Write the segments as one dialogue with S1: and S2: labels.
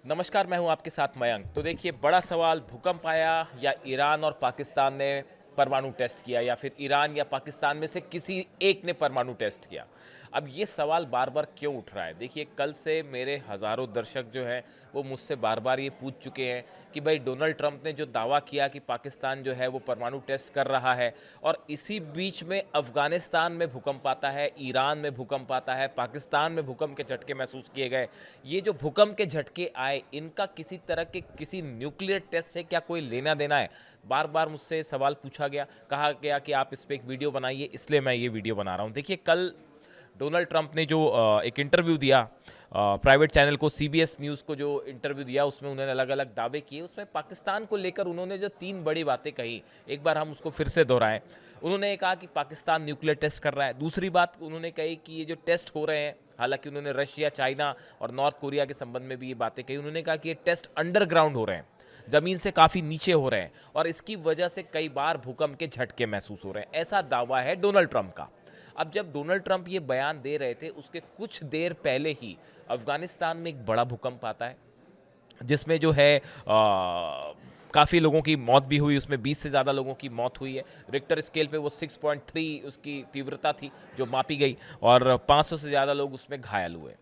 S1: नमस्कार, मैं हूं आपके साथ मयंक। तो देखिए, बड़ा सवाल भूकंप आया या ईरान और पाकिस्तान ने परमाणु टेस्ट किया या फिर ईरान या पाकिस्तान में से किसी एक ने परमाणु टेस्ट किया। अब ये सवाल बार बार क्यों उठ रहा है? देखिए, कल से मेरे हज़ारों दर्शक जो हैं वो मुझसे बार बार ये पूछ चुके हैं कि भाई डोनाल्ड ट्रंप ने जो दावा किया कि पाकिस्तान जो है वो परमाणु टेस्ट कर रहा है, और इसी बीच में अफ़गानिस्तान में भूकंप आता है, ईरान में भूकंप आता है, पाकिस्तान में भूकंप के झटके महसूस किए गए। ये जो भूकंप के झटके आए, इनका किसी तरह के किसी न्यूक्लियर टेस्ट से क्या कोई लेना देना है? बार बार मुझसे सवाल पूछा गया, कहा गया कि आप इस पे एक वीडियो बनाइए, इसलिए मैं ये वीडियो बना रहा हूँ। देखिए, कल डोनाल्ड ट्रंप ने जो एक इंटरव्यू दिया प्राइवेट चैनल को, सीबीएस न्यूज़ को जो इंटरव्यू दिया, उसमें उन्होंने अलग अलग दावे किए। उसमें पाकिस्तान को लेकर उन्होंने जो 3 बड़ी बातें कही, एक बार हम उसको फिर से दोहराएं। उन्होंने कहा कि पाकिस्तान न्यूक्लियर टेस्ट कर रहा है। दूसरी बात उन्होंने कही कि ये जो टेस्ट हो रहे हैं, हालांकि उन्होंने रशिया, चाइना और नॉर्थ कोरिया के संबंध में भी ये बातें कही। उन्होंने कहा कि ये टेस्ट अंडरग्राउंड हो रहे हैं, ज़मीन से काफ़ी नीचे हो रहे हैं, और इसकी वजह से कई बार भूकंप के झटके महसूस हो रहे हैं। ऐसा दावा है डोनाल्ड ट्रंप का। अब जब डोनाल्ड ट्रंप ये बयान दे रहे थे, उसके कुछ देर पहले ही अफगानिस्तान में एक बड़ा भूकंप आता है, जिसमें जो है काफ़ी लोगों की मौत भी हुई। उसमें 20 से ज़्यादा लोगों की मौत हुई है। रिक्टर स्केल पे वो 6.3 उसकी तीव्रता थी जो मापी गई, और 500 से ज़्यादा लोग उसमें घायल हुए।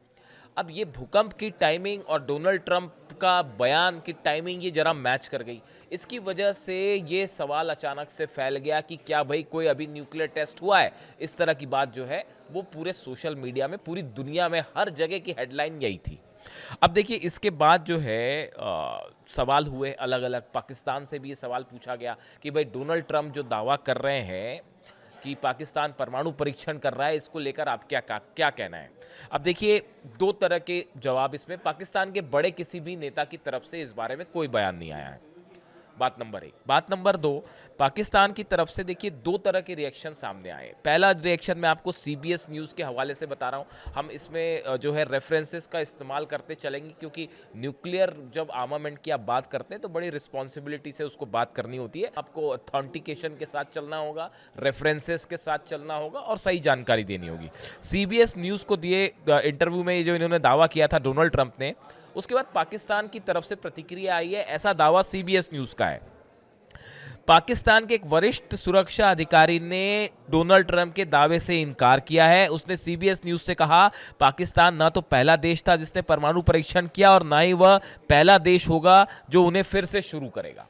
S1: अब ये भूकंप की टाइमिंग और डोनाल्ड ट्रंप का बयान की टाइमिंग ये जरा मैच कर गई। इसकी वजह से ये सवाल अचानक से फैल गया कि क्या भाई कोई अभी न्यूक्लियर टेस्ट हुआ है? इस तरह की बात जो है वो पूरे सोशल मीडिया में, पूरी दुनिया में, हर जगह की हेडलाइन यही थी। अब देखिए, इसके बाद जो है सवाल हुए अलग अलग। पाकिस्तान से भी ये सवाल पूछा गया कि भाई डोनाल्ड ट्रंप जो दावा कर रहे हैं कि पाकिस्तान परमाणु परीक्षण कर रहा है, इसको लेकर आप क्या कहना है? अब देखिए, 2 तरह के जवाब इसमें। पाकिस्तान के बड़े किसी भी नेता की तरफ से इस बारे में कोई बयान नहीं आया है, बात नंबर 1। बात नंबर 2, पाकिस्तान की तरफ से देखिए 2 तरह के रिएक्शन सामने आए। पहला रिएक्शन मैं आपको सीबीएस न्यूज़ के हवाले से बता रहा हूँ। हम इसमें जो है रेफरेंसेस का इस्तेमाल करते चलेंगे, क्योंकि न्यूक्लियर जब आर्मामेंट की आप बात करते हैं तो बड़ी रिस्पॉन्सिबिलिटी से उसको बात करनी होती है। आपको ऑथेंटिकेशन के साथ चलना होगा, रेफरेंसेस के साथ चलना होगा और सही जानकारी देनी होगी। सीबीएस न्यूज़ को दिए इंटरव्यू में जो इन्होंने दावा किया था डोनाल्ड ट्रंप ने, उसके बाद पाकिस्तान की तरफ से प्रतिक्रिया आई है। ऐसा दावा सीबीएस न्यूज़ का है। पाकिस्तान के एक वरिष्ठ सुरक्षा अधिकारी ने डोनाल्ड ट्रंप के दावे से इनकार किया है। उसने सीबीएस न्यूज़ से कहा, पाकिस्तान ना तो पहला देश था जिसने परमाणु परीक्षण किया, और ना ही वह पहला देश होगा जो उन्हें फिर से शुरू करेगा।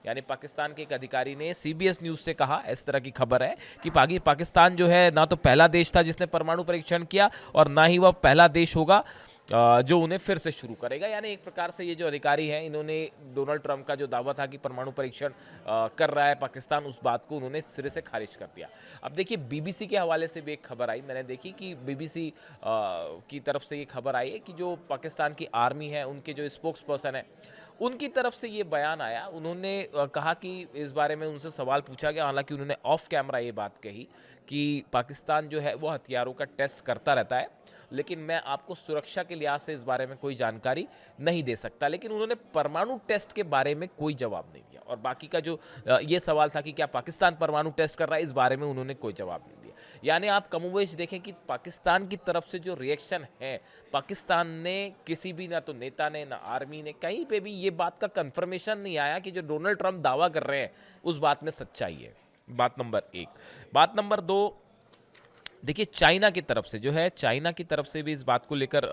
S1: यानी पाकिस्तान के एक अधिकारी ने सीबीएस न्यूज़ से कहा, इस तरह की खबर है कि पाकिस्तान जो है ना तो पहला देश था जिसने परमाणु परीक्षण किया, और ना ही वह पहला देश होगा जो उन्हें फिर से शुरू करेगा। यानी एक प्रकार से ये जो अधिकारी हैं, इन्होंने डोनाल्ड ट्रंप का जो दावा था कि परमाणु परीक्षण कर रहा है पाकिस्तान, उस बात को उन्होंने सिरे से खारिज कर दिया। अब देखिए, बीबीसी के हवाले से भी एक खबर आई, मैंने देखी कि बीबीसी की तरफ से ये खबर आई है कि जो पाकिस्तान की आर्मी है, उनके जो स्पोक्स पर्सन है, उनकी तरफ से ये बयान आया। उन्होंने कहा कि इस बारे में उनसे सवाल पूछा गया, हालांकि उन्होंने ऑफ कैमरा ये बात कही कि पाकिस्तान जो है वो हथियारों का टेस्ट करता रहता है, लेकिन मैं आपको सुरक्षा के लिहाज से इस बारे में कोई जानकारी नहीं दे सकता। लेकिन उन्होंने परमाणु टेस्ट के बारे में कोई जवाब नहीं दिया। और बाकी का जो ये सवाल था कि क्या पाकिस्तान परमाणु टेस्ट कर रहा है, इस बारे में उन्होंने कोई जवाब नहीं दिया। यानी आप कमोबेश देखें कि पाकिस्तान की तरफ से जो रिएक्शन है, पाकिस्तान ने किसी भी, ना तो नेता ने ना आर्मी ने, कहीं पे भी ये बात का कंफर्मेशन नहीं आया कि जो डोनाल्ड ट्रंप दावा कर रहे हैं उस बात में सच्चाई है। बात नंबर 1। बात नंबर 2, देखिए, चाइना की तरफ से जो है, चाइना की तरफ से भी इस बात को लेकर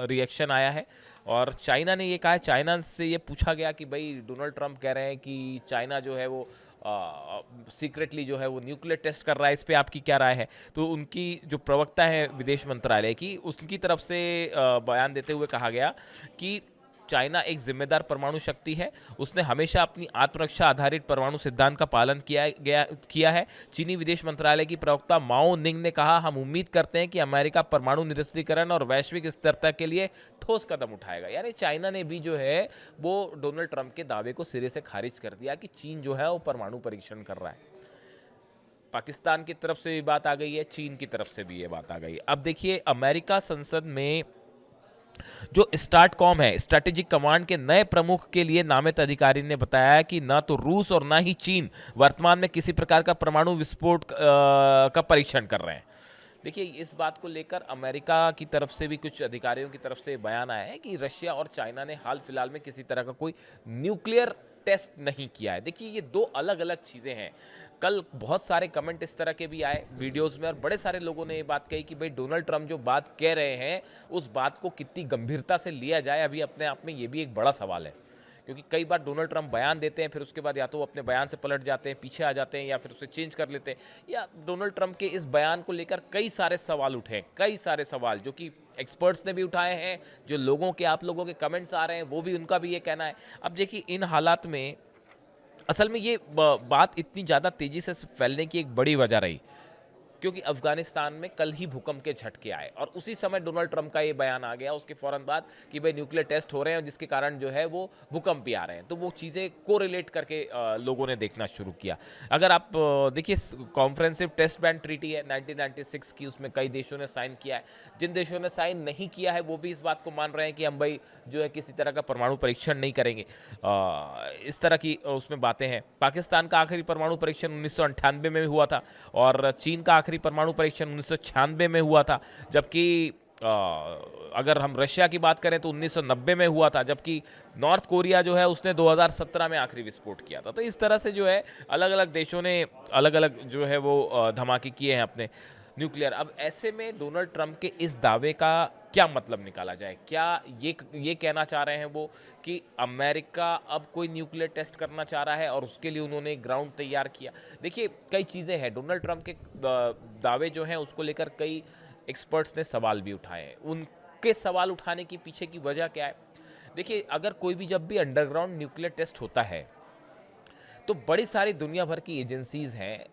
S1: रिएक्शन आया है। और चाइना ने ये कहा है, चाइना से ये पूछा गया कि भाई डोनाल्ड ट्रंप कह रहे हैं कि चाइना जो है वो सीक्रेटली जो है वो न्यूक्लियर टेस्ट कर रहा है, इस पे आपकी क्या राय है? तो उनकी जो प्रवक्ता है विदेश मंत्रालय की, उसकी तरफ से बयान देते हुए कहा गया कि चाइना एक जिम्मेदार परमाणु शक्ति है। उसने हमेशा अपनी आत्मरक्षा आधारित परमाणु सिद्धांत का पालन किया है। चीनी विदेश मंत्रालय की प्रवक्ता माओ निंग ने कहा, हम उम्मीद करते हैं कि अमेरिका परमाणु निरस्त्रीकरण और वैश्विक स्थिरता के लिए ठोस कदम उठाएगा। यानी चाइना ने भी जो है वो डोनाल्ड ट्रंप के दावे को सिरे से खारिज कर दिया कि चीन जो है वो परमाणु परीक्षण कर रहा है। पाकिस्तान की तरफ से भी बात आ गई है, चीन की तरफ से भी ये बात आ गई है। अब देखिए, अमेरिका संसद में जो स्टार्टकॉम है, स्ट्रेटेजिक कमांड के नए प्रमुख के लिए नामित अधिकारी ने बताया कि ना तो रूस और ना ही चीन वर्तमान में किसी प्रकार का परमाणु विस्फोट का परीक्षण कर रहे हैं। देखिए, इस बात को लेकर अमेरिका की तरफ से भी कुछ अधिकारियों की तरफ से बयान आया है कि रशिया और चाइना ने हाल फिलहाल में किसी तरह का कोई न्यूक्लियर टेस्ट नहीं किया है। देखिए, ये दो अलग-अलग चीज़ें हैं। कल बहुत सारे कमेंट इस तरह के भी आए वीडियोज़ में और बड़े सारे लोगों ने ये बात कही कि भई डोनाल्ड ट्रंप जो बात कह रहे हैं, उस बात को कितनी गंभीरता से लिया जाए, अभी अपने आप में ये भी एक बड़ा सवाल है। क्योंकि कई बार डोनाल्ड ट्रंप बयान देते हैं, फिर उसके बाद या तो वो अपने बयान से पलट जाते हैं, पीछे आ जाते हैं या फिर उसे चेंज कर लेते हैं, या डोनाल्ड ट्रंप के इस बयान को लेकर कई सारे सवाल उठे हैं, कई सारे सवाल जो कि एक्सपर्ट्स ने भी उठाए हैं, जो लोगों के, आप लोगों के कमेंट्स आ रहे हैं, वो भी, उनका भी ये कहना है। अब देखिए, इन हालात में असल में ये बात इतनी ज़्यादा तेज़ी से फैलने की एक बड़ी वजह रही क्योंकि अफगानिस्तान में कल ही भूकंप के झटके आए और उसी समय डोनाल्ड ट्रंप का ये बयान आ गया उसके फ़ौरन बाद कि भाई न्यूक्लियर टेस्ट हो रहे हैं जिसके कारण जो है वो भूकंप भी आ रहे हैं। तो वो चीज़ें कोरिलेट करके लोगों ने देखना शुरू किया। अगर आप देखिए, कॉम्प्रिहेंसिव टेस्ट बैन ट्रीटी है 1996 की, उसमें कई देशों ने साइन किया है। जिन देशों ने साइन नहीं किया है वो भी इस बात को मान रहे हैं कि हम भाई जो है किसी तरह का परमाणु परीक्षण नहीं करेंगे। इस तरह की उसमें बातें हैं। पाकिस्तान का आखिरी परमाणु परीक्षण 1998 में हुआ था और चीन का आखिरी परमाणु परीक्षण 1996 में हुआ था, जबकि अगर हम रशिया की बात करें तो 1990 में हुआ था, जबकि नॉर्थ कोरिया जो है उसने 2017 में आखिरी विस्फोट किया था। तो इस तरह से जो है अलग अलग देशों ने अलग अलग जो है वो धमाके किए हैं अपने न्यूक्लियर। अब ऐसे में डोनाल्ड ट्रंप के इस दावे का क्या मतलब निकाला जाए? क्या ये कहना चाह रहे हैं वो कि अमेरिका अब कोई न्यूक्लियर टेस्ट करना चाह रहा है और उसके लिए उन्होंने एक ग्राउंड तैयार किया? देखिए, कई चीज़ें हैं। डोनाल्ड ट्रंप के दावे जो हैं उसको लेकर कई एक्सपर्ट्स ने सवाल भी उठाए हैं। उनके सवाल उठाने के पीछे की वजह क्या है? देखिए, अगर कोई भी जब भी अंडरग्राउंड न्यूक्लियर टेस्ट होता है तो बड़ी सारी दुनिया भर की एजेंसीज़ हैं,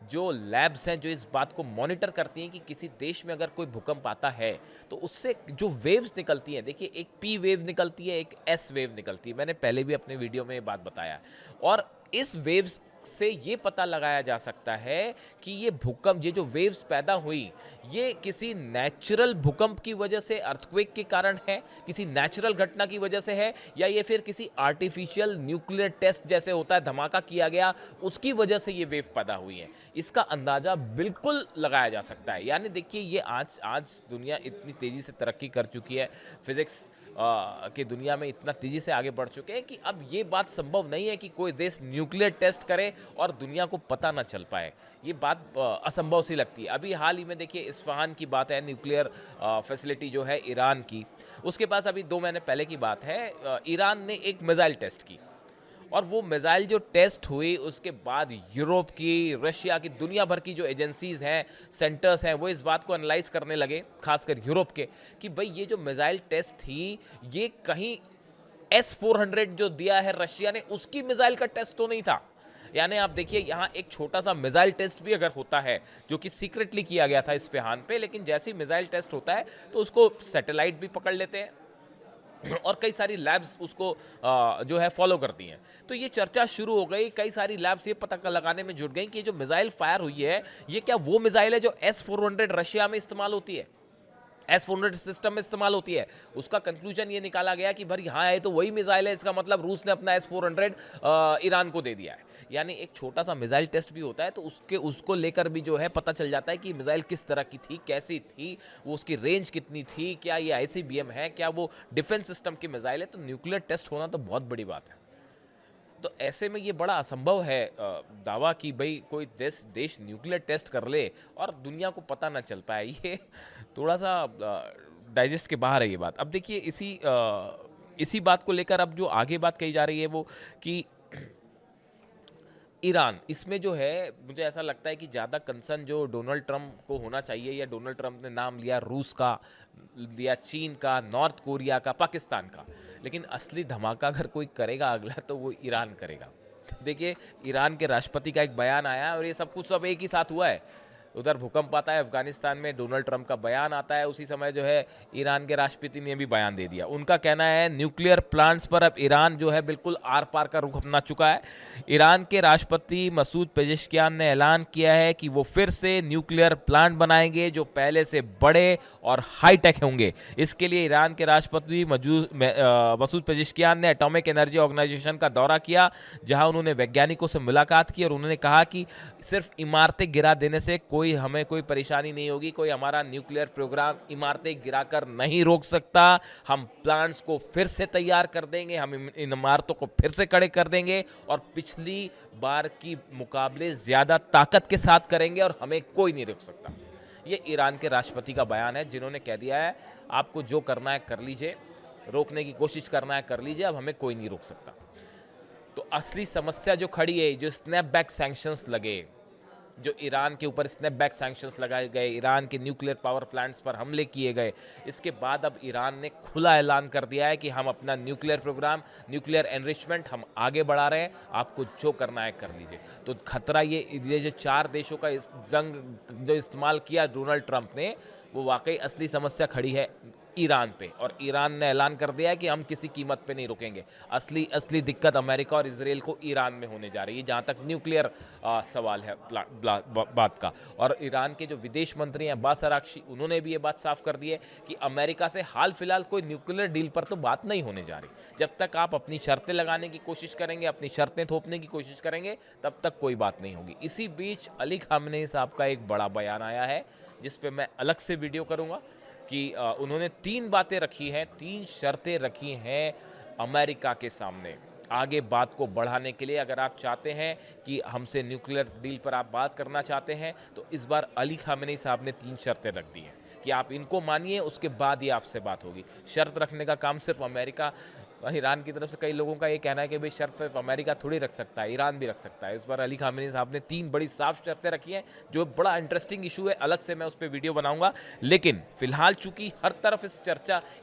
S1: जो लैब्स हैं, जो इस बात को मॉनिटर करती हैं कि किसी देश में अगर कोई भूकंप आता है तो उससे जो वेव्स निकलती हैं, देखिए एक पी वेव निकलती है, एक एस वेव निकलती है। मैंने पहले भी अपने वीडियो में ये बात बताया और इस वेव्स से ये पता लगाया जा सकता है कि ये भूकंप, ये जो वेव्स पैदा हुई, ये किसी नेचुरल भूकंप की वजह से, अर्थक्वेक के कारण है, किसी नेचुरल घटना की वजह से है, या ये फिर किसी आर्टिफिशियल न्यूक्लियर टेस्ट जैसे होता है, धमाका किया गया, उसकी वजह से ये वेव पैदा हुई है। इसका अंदाज़ा बिल्कुल लगाया जा सकता है। यानी देखिए, ये आज दुनिया इतनी तेज़ी से तरक्की कर चुकी है, फिज़िक्स की दुनिया में इतना तेज़ी से आगे बढ़ चुके हैं कि अब ये बात संभव नहीं है कि कोई देश न्यूक्लियर टेस्ट करे और दुनिया को पता ना चल पाए। ये बात असंभव सी लगती है। अभी हाल ही में देखिए, इस्फहान की बात है, न्यूक्लियर फैसिलिटी जो है ईरान की, उसके पास अभी 2 महीने पहले की बात है, ईरान ने एक मिसाइल टेस्ट की और वो मिसाइल जो टेस्ट हुई उसके बाद यूरोप की, रशिया की, दुनिया भर की जो एजेंसीज़ हैं, सेंटर्स हैं, वो इस बात को एनालाइज करने लगे, खासकर यूरोप के, कि भाई ये जो मिसाइल टेस्ट थी, ये कहीं S-400 जो दिया है रशिया ने, उसकी मिसाइल का टेस्ट तो नहीं था। यानी आप देखिए, यहाँ एक छोटा सा मिसाइल टेस्ट भी अगर होता है जो कि सीक्रेटली किया गया था इस्फहान पे, लेकिन जैसे ही मिसाइल टेस्ट होता है तो उसको सैटेलाइट भी पकड़ लेते हैं और कई सारी लैब्स उसको जो है फॉलो करती हैं। तो ये चर्चा शुरू हो गई, कई सारी लैब्स ये पता लगाने में जुट गई कि ये जो मिसाइल फायर हुई है, ये क्या वो मिसाइल है जो S-400 रशिया में इस्तेमाल होती है, S-400 सिस्टम में इस्तेमाल होती है। उसका कंक्लूजन ये निकाला गया कि भाई हाँ, है तो वही मिसाइल है, इसका मतलब रूस ने अपना S-400 ईरान को दे दिया है। यानी एक छोटा सा मिसाइल टेस्ट भी होता है तो उसको लेकर भी जो है पता चल जाता है कि मिसाइल किस तरह की थी, कैसी थी, वो उसकी रेंज कितनी थी, क्या ये ICBM है, क्या वो डिफेंस सिस्टम की मिसाइल है। तो न्यूक्लियर टेस्ट होना तो बहुत बड़ी बात है। तो ऐसे में ये बड़ा असंभव है दावा कि भाई कोई देश न्यूक्लियर टेस्ट कर ले और दुनिया को पता ना चल पाए। ये थोड़ा सा डाइजेस्ट के बाहर है ये बात। अब देखिए, इसी बात को लेकर अब जो आगे बात कही जा रही है वो कि ईरान, इसमें जो है मुझे ऐसा लगता है कि ज़्यादा कंसर्न जो डोनाल्ड ट्रंप को होना चाहिए, या डोनाल्ड ट्रंप ने नाम लिया रूस का, लिया चीन का, नॉर्थ कोरिया का, पाकिस्तान का, लेकिन असली धमाका अगर कोई करेगा अगला तो वो ईरान करेगा। देखिए, ईरान के राष्ट्रपति का एक बयान आया और ये सब कुछ सब एक ही साथ हुआ है। उधर भूकंप आता है अफगानिस्तान में, डोनाल्ड ट्रंप का बयान आता है, उसी समय जो है ईरान के राष्ट्रपति ने भी बयान दे दिया। उनका कहना है न्यूक्लियर प्लांट्स पर अब ईरान जो है बिल्कुल आर पार का रुख अपना चुका है। ईरान के राष्ट्रपति मसूद पेजेश्कियान ने ऐलान किया है कि वो फिर से न्यूक्लियर प्लांट बनाएंगे जो पहले से बड़े और हाईटेक होंगे। इसके लिए ईरान के राष्ट्रपति मसूद पेजेश्कियान ने एटॉमिक एनर्जी ऑर्गेनाइजेशन का दौरा किया, जहां उन्होंने वैज्ञानिकों से मुलाकात की और उन्होंने कहा कि सिर्फ इमारतें गिरा देने से हमें कोई परेशानी नहीं होगी, कोई हमारा न्यूक्लियर प्रोग्राम इमारतें गिराकर नहीं रोक सकता। हम प्लांट्स को फिर से तैयार कर देंगे, हम इन इमारतों को फिर से खड़े कर देंगे और पिछली बार की मुकाबले ज़्यादा ताकत के साथ करेंगे और हमें कोई नहीं रोक सकता। ये ईरान के राष्ट्रपति का बयान है, जिन्होंने कह दिया है आपको जो करना है कर लीजिए, रोकने की कोशिश करना है कर लीजिए, अब हमें कोई नहीं रोक सकता। तो असली समस्या जो खड़ी है, जो स्नैपबैक सैंक्शंस लगे, जो ईरान के ऊपर स्नैपबैक सैंक्शंस लगाए गए, ईरान के न्यूक्लियर पावर प्लांट्स पर हमले किए गए, इसके बाद अब ईरान ने खुला ऐलान कर दिया है कि हम अपना न्यूक्लियर प्रोग्राम, न्यूक्लियर एनरिचमेंट हम आगे बढ़ा रहे हैं, आपको जो करना है कर लीजिए। तो खतरा ये जो 4 देशों का इस जंग जो इस्तेमाल किया डोनाल्ड ट्रंप ने, वो वाकई असली समस्या खड़ी है ईरान पे, और ईरान ने ऐलान कर दिया है कि हम किसी कीमत पे नहीं रुकेंगे। असली दिक्कत अमेरिका और इजराइल को ईरान में होने जा रही है, जहाँ तक न्यूक्लियर सवाल है बात का। और ईरान के जो विदेश मंत्री हैं अब्बास अराक्ची, उन्होंने भी ये बात साफ कर दी है कि अमेरिका से हाल फिलहाल कोई न्यूक्लियर डील पर तो बात नहीं होने जा रही। जब तक आप अपनी शर्तें लगाने की कोशिश करेंगे, अपनी शर्तें थोपने की कोशिश करेंगे, तब तक कोई बात नहीं होगी। इसी बीच अली खामनेई साहब का एक बड़ा बयान आया है, जिस पे मैं अलग से वीडियो करूँगा, कि उन्होंने 3 बातें रखी हैं, 3 शर्तें रखी हैं अमेरिका के सामने आगे बात को बढ़ाने के लिए। अगर आप चाहते हैं कि हमसे न्यूक्लियर डील पर आप बात करना चाहते हैं, तो इस बार अली खामेनी साहब ने 3 शर्तें रख दी हैं कि आप इनको मानिए, उसके बाद ही आपसे बात होगी। शर्त रखने का काम सिर्फ अमेरिका, ईरान की तरफ से कई लोगों का ये कहना है कि भाई शर्त सिर्फ अमेरिका थोड़ी रख सकता है, ईरान भी रख सकता है। इस बार अली खामेनी साहब ने 3 बड़ी साफ शर्तें रखी हैं, जो बड़ा इंटरेस्टिंग इशू है, अलग से मैं उस पर वीडियो बनाऊंगा। लेकिन फिलहाल चूंकि हर तरफ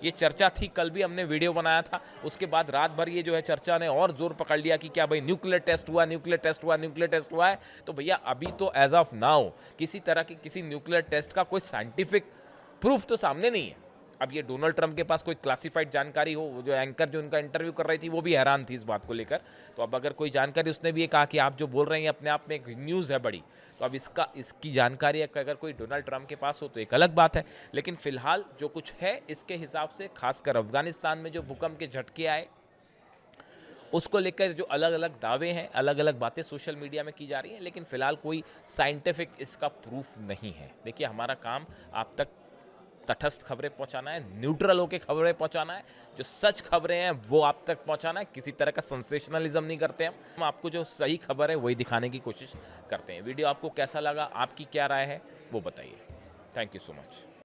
S1: ये चर्चा थी, कल भी हमने वीडियो बनाया था, उसके बाद रात भर ये जो है चर्चा ने और जोर पकड़ लिया कि क्या भाई न्यूक्लियर टेस्ट हुआ, न्यूक्लियर टेस्ट हुआ, न्यूक्लियर टेस्ट हुआ है। तो भैया अभी तो एज ऑफ नाउ किसी तरह की किसी न्यूक्लियर टेस्ट का कोई साइंटिफिक प्रूफ तो सामने नहीं है। अब ये डोनाल्ड ट्रंप के पास कोई क्लासिफाइड जानकारी हो, वो जो एंकर जो उनका इंटरव्यू कर रही थी, वो भी हैरान थी इस बात को लेकर। तो अब अगर कोई जानकारी, उसने भी ये कहा कि आप जो बोल रहे हैं अपने आप में एक न्यूज़ है बड़ी, तो अब इसकी जानकारी अगर कोई डोनाल्ड ट्रंप के पास हो तो एक अलग बात है। लेकिन फिलहाल जो कुछ है इसके हिसाब से, खासकर अफगानिस्तान में जो भूकंप के झटके आए, उसको लेकर जो अलग अलग दावे हैं, अलग अलग बातें सोशल मीडिया में की जा रही हैं, लेकिन फिलहाल कोई साइंटिफिक इसका प्रूफ नहीं है। देखिए, हमारा काम आप तक तटस्थ खबरें पहुंचाना है, न्यूट्रल होकर खबरें पहुंचाना है, जो सच खबरें हैं वो आप तक पहुंचाना है। किसी तरह का सेंसेशनलिज्म नहीं करते हम आपको जो सही खबर है वही दिखाने की कोशिश करते हैं। वीडियो आपको कैसा लगा, आपकी क्या राय है, वो बताइए। Thank you so much.